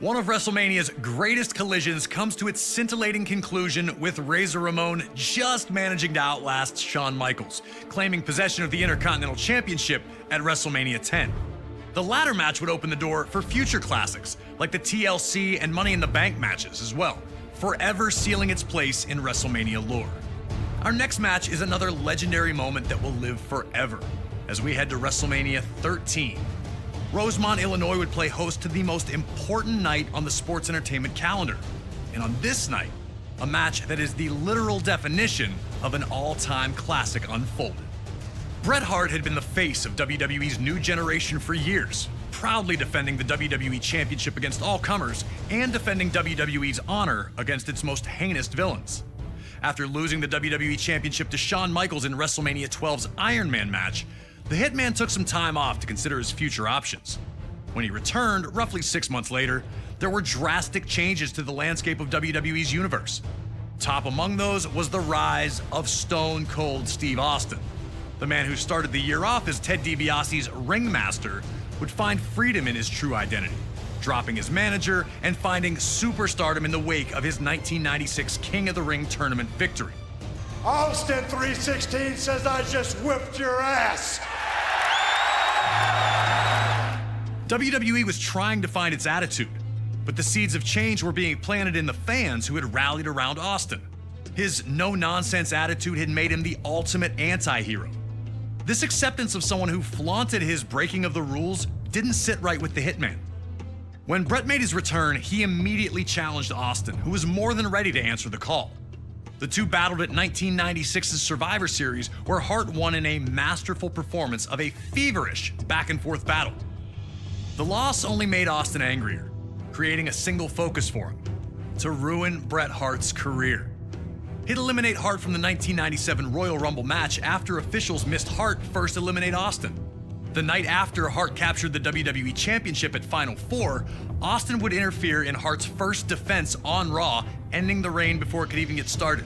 One of WrestleMania's greatest collisions comes to its scintillating conclusion with Razor Ramon just managing to outlast Shawn Michaels, claiming possession of the Intercontinental Championship at WrestleMania 10. The latter match would open the door for future classics, like the TLC and Money in the Bank matches as well, forever sealing its place in WrestleMania lore. Our next match is another legendary moment that will live forever, as we head to WrestleMania 13. Rosemont, Illinois would play host to the most important night on the sports entertainment calendar. And on this night, a match that is the literal definition of an all-time classic unfolded. Bret Hart had been the face of WWE's new generation for years, proudly defending the WWE Championship against all comers and defending WWE's honor against its most heinous villains. After losing the WWE Championship to Shawn Michaels in WrestleMania 12's Iron Man match, the Hitman took some time off to consider his future options. When he returned, roughly 6 months later, there were drastic changes to the landscape of WWE's universe. Top among those was the rise of Stone Cold Steve Austin. The man who started the year off as Ted DiBiase's ringmaster would find freedom in his true identity, dropping his manager and finding superstardom in the wake of his 1996 King of the Ring tournament victory. Austin 316 says I just whipped your ass. WWE was trying to find its attitude, but the seeds of change were being planted in the fans who had rallied around Austin. His no-nonsense attitude had made him the ultimate anti-hero. This acceptance of someone who flaunted his breaking of the rules didn't sit right with the Hitman. When Bret made his return, he immediately challenged Austin, who was more than ready to answer the call. The two battled at 1996's Survivor Series, where Hart won in a masterful performance of a feverish back-and-forth battle. The loss only made Austin angrier, creating a single focus for him: to ruin Bret Hart's career. He'd eliminate Hart from the 1997 Royal Rumble match after officials missed Hart first eliminate Austin. The night after Hart captured the WWE Championship at Final Four, Austin would interfere in Hart's first defense on Raw, ending the reign before it could even get started.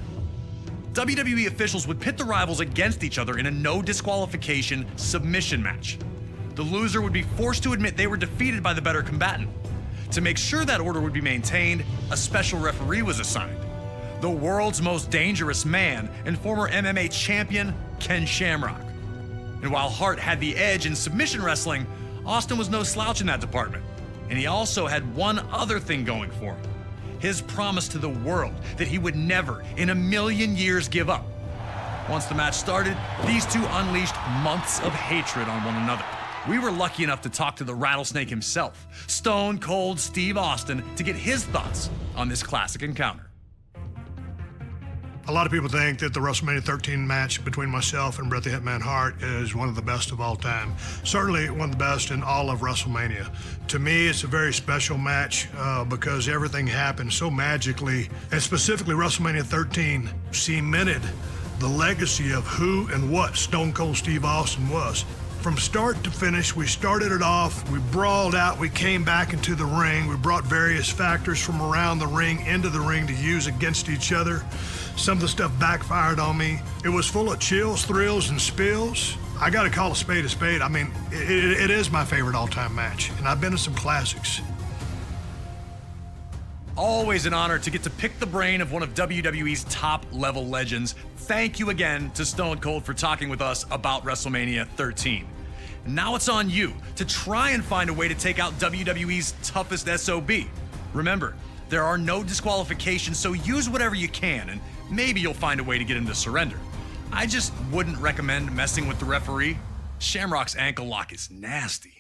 WWE officials would pit the rivals against each other in a no disqualification submission match. The loser would be forced to admit they were defeated by the better combatant. To make sure that order would be maintained, a special referee was assigned: the world's most dangerous man and former MMA champion, Ken Shamrock. And while Hart had the edge in submission wrestling, Austin was no slouch in that department. And he also had one other thing going for him: his promise to the world that he would never in a million years give up. Once the match started, these two unleashed months of hatred on one another. We were lucky enough to talk to the Rattlesnake himself, Stone Cold Steve Austin, to get his thoughts on this classic encounter. A lot of people think that the WrestleMania 13 match between myself and Bret the Hitman Hart is one of the best of all time. Certainly one of the best in all of WrestleMania. To me, it's a very special match because everything happened so magically, and specifically WrestleMania 13 cemented the legacy of who and what Stone Cold Steve Austin was. From start to finish, we started it off, we brawled out, we came back into the ring, we brought various factors from around the ring into the ring to use against each other. Some of the stuff backfired on me. It was full of chills, thrills, and spills. I gotta call a spade a spade. I mean, it is my favorite all-time match, and I've been to some classics. Always an honor to get to pick the brain of one of WWE's top-level legends. Thank you again to Stone Cold for talking with us about WrestleMania 13. Now it's on you to try and find a way to take out WWE's toughest SOB. Remember, there are no disqualifications, so use whatever you can, and maybe you'll find a way to get him to surrender. I just wouldn't recommend messing with the referee. Shamrock's ankle lock is nasty.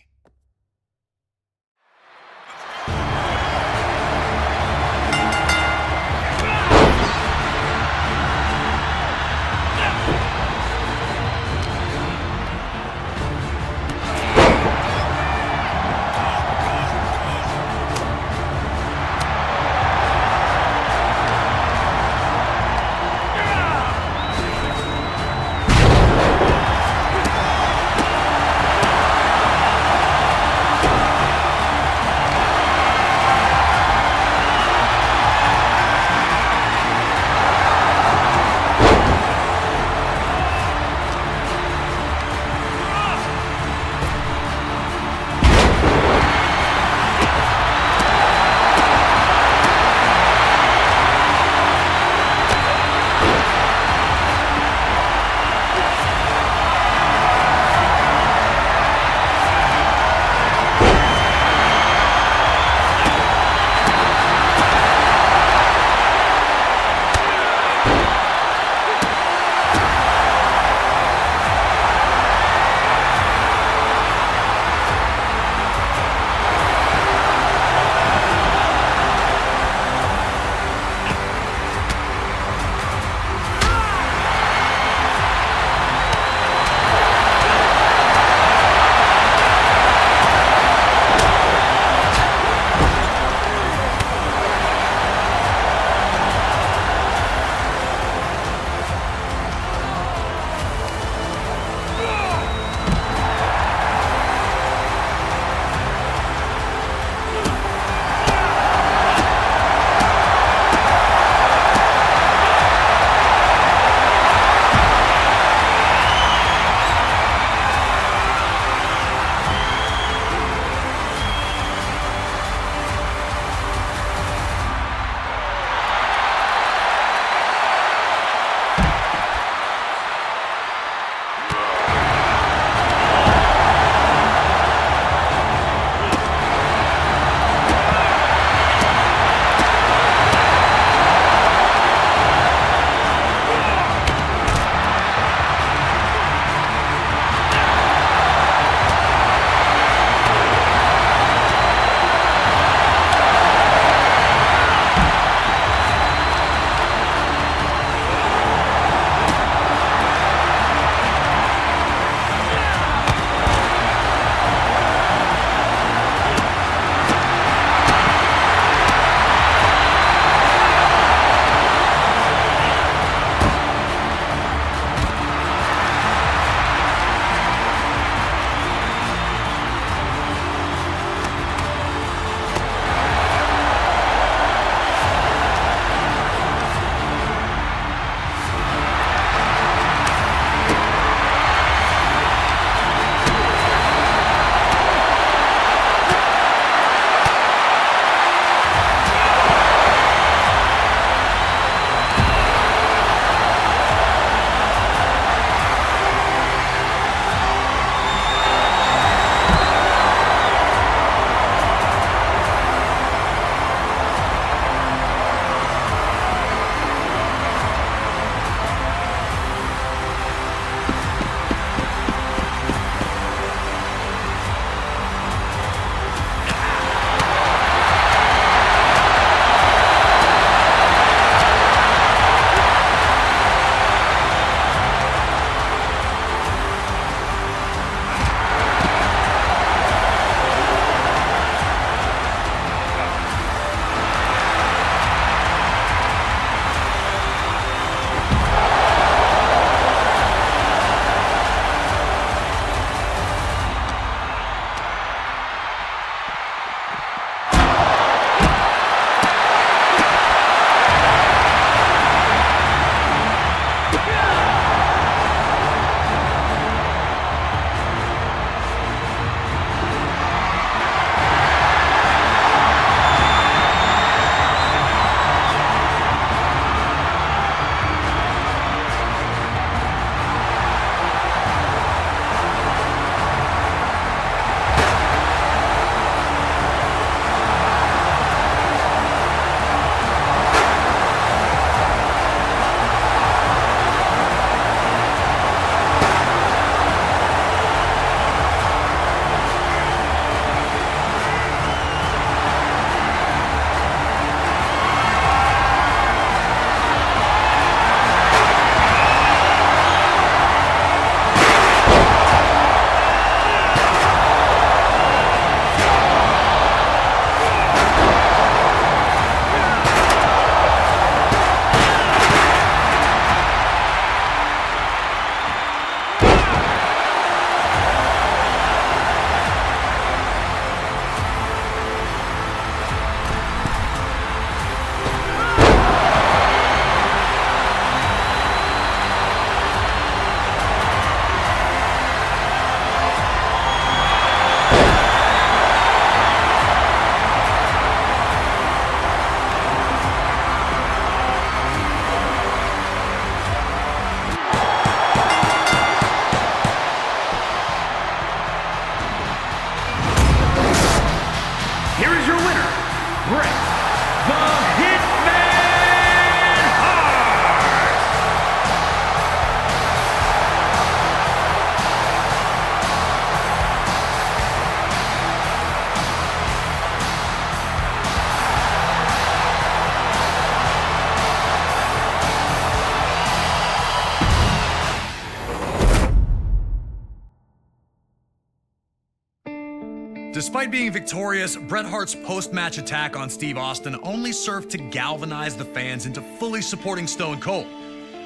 Despite being victorious, Bret Hart's post-match attack on Steve Austin only served to galvanize the fans into fully supporting Stone Cold.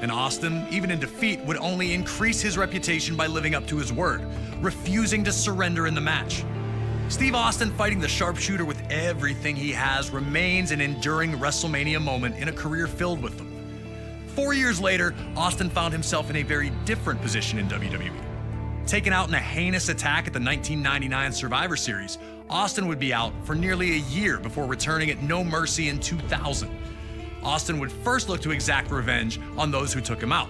And Austin, even in defeat, would only increase his reputation by living up to his word, refusing to surrender in the match. Steve Austin fighting the sharpshooter with everything he has remains an enduring WrestleMania moment in a career filled with them. 4 years later, Austin found himself in a very different position in WWE. Taken out in a heinous attack at the 1999 Survivor Series, Austin would be out for nearly a year before returning at No Mercy in 2000. Austin would first look to exact revenge on those who took him out,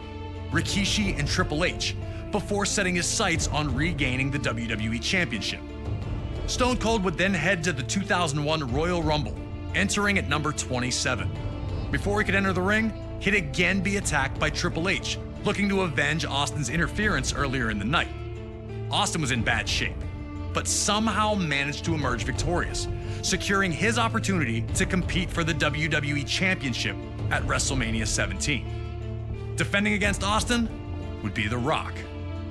Rikishi and Triple H, before setting his sights on regaining the WWE Championship. Stone Cold would then head to the 2001 Royal Rumble, entering at number 27. Before he could enter the ring, he'd again be attacked by Triple H, looking to avenge Austin's interference earlier in the night. Austin was in bad shape, but somehow managed to emerge victorious, securing his opportunity to compete for the WWE Championship at WrestleMania 17. Defending against Austin would be The Rock,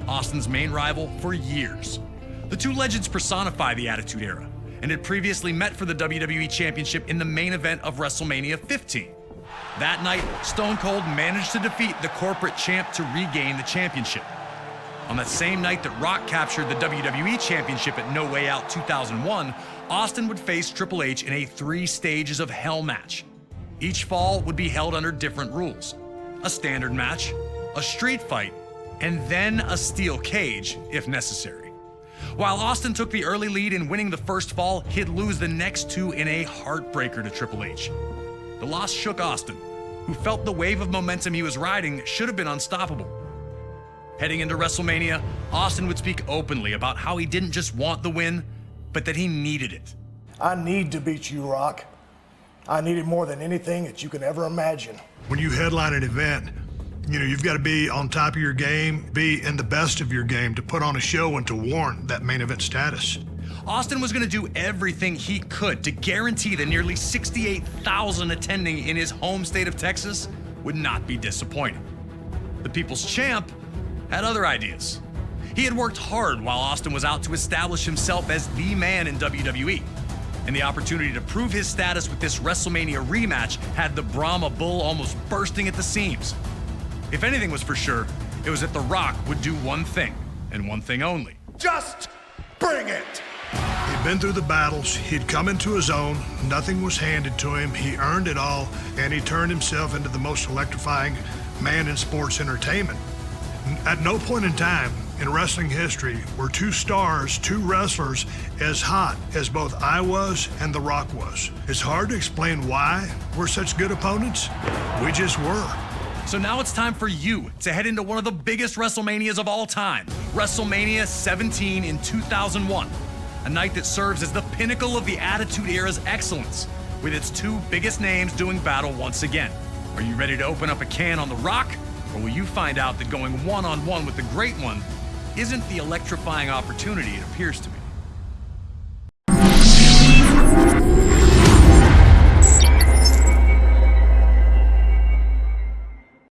Austin's main rival for years. The two legends personify the Attitude Era and had previously met for the WWE Championship in the main event of WrestleMania 15. That night, Stone Cold managed to defeat the corporate champ to regain the championship. On that same night that Rock captured the WWE Championship at No Way Out 2001, Austin would face Triple H in a 3 stages of hell match. Each fall would be held under different rules: a standard match, a street fight, and then a steel cage if necessary. While Austin took the early lead in winning the first fall, he'd lose the next 2 in a heartbreaker to Triple H. The loss shook Austin, who felt the wave of momentum he was riding should have been unstoppable. Heading into WrestleMania, Austin would speak openly about how he didn't just want the win, but that he needed it. I need to beat you, Rock. I need it more than anything that you can ever imagine. When you headline an event, you've got to be on top of your game, be in the best of your game to put on a show and to warrant that main event status. Austin was going to do everything he could to guarantee the nearly 68,000 attending in his home state of Texas would not be disappointed. The People's Champ had other ideas. He had worked hard while Austin was out to establish himself as the man in WWE, and the opportunity to prove his status with this WrestleMania rematch had the Brahma Bull almost bursting at the seams. If anything was for sure, it was that The Rock would do one thing, and one thing only. Just bring it! He'd been through the battles, he'd come into his own, nothing was handed to him, he earned it all, and he turned himself into the most electrifying man in sports entertainment. At no point in time in wrestling history were 2 stars, 2 wrestlers, as hot as both I was and The Rock was. It's hard to explain why we're such good opponents. We just were. So now it's time for you to head into one of the biggest WrestleManias of all time, WrestleMania 17 in 2001, a night that serves as the pinnacle of the Attitude Era's excellence, with its 2 biggest names doing battle once again. Are you ready to open up a can on The Rock? Or will you find out that going one-on-one with the Great One isn't the electrifying opportunity it appears to be?